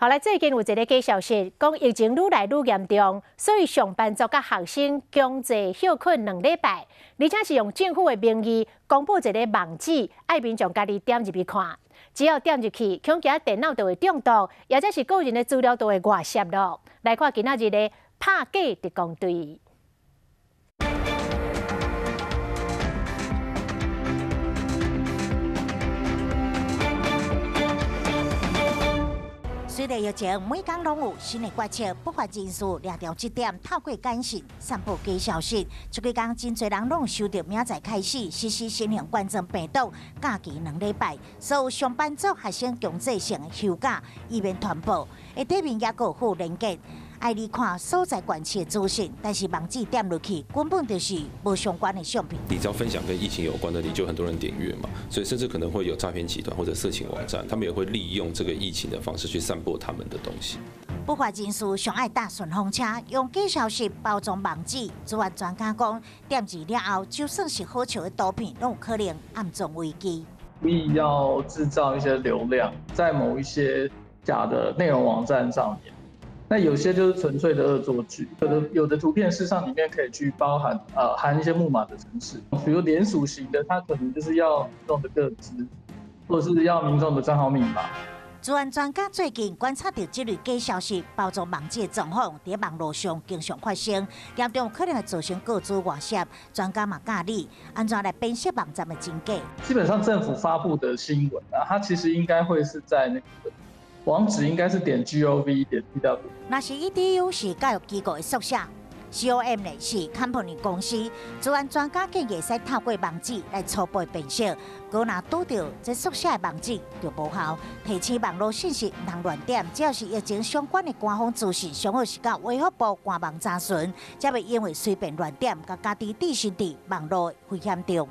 后来最近有一个假消息，讲疫情愈来愈严重，所以上班族甲学生强制休课2礼拜，而且是用政府的名义公布一个网址，爱民众家己点入去看。只要点入去，恐惊电脑就会中毒，或者是个人的资料都会外泄咯。来看今仔日的拍假特工队。 虽然疫情每天拢有新的决策，不法人士掠到这点，透过简讯散布假消息。这几天真侪人拢收到明仔载开始实施新型冠状病毒假期2礼拜，所有上班族学生强制性的休假，以免传播。下底面也有附连结，爱你看所在管区的资讯，但是网址点落去根本就是无相关的相片。你只要分享跟疫情有关的，你就很多人点阅嘛，所以甚至可能会有诈骗集团或者色情网站，他们也会利用这个疫情的方式去散播他们的东西。不法人士上爱搭顺风车，用假消息包装网址。资源专家讲，点入了后，就算是好笑的图片，都有可能暗中危机。故意要制造一些流量，在某一些假的内容网站上面。 那有些就是纯粹的恶作剧，有的图片事实上里面可以去包含含一些木马的程式，比如连署型的，它可能就是要民众的个资，或者是要民众的账号密码。资源专家最近观察到这类假消息包装网址的状况，在网络上经常发生，严重可能会造成个资外泄。专家嘛建议，安怎来辨识网站的真假？基本上政府发布的新闻啊，它其实应该会是在那个。 网址应该是.gov.tw。那是 EDU 是教育机构的缩写 ，COM 呢是 company 公司。资源专家建议使透过网址来初步辨识，如若拄到这缩写的网址就无效。提醒网络信息唔通乱点，只要是疫情相关的官方资讯，上好是到卫福部官网查询，才袂因为随便乱点，甲家己置身伫网络危险中。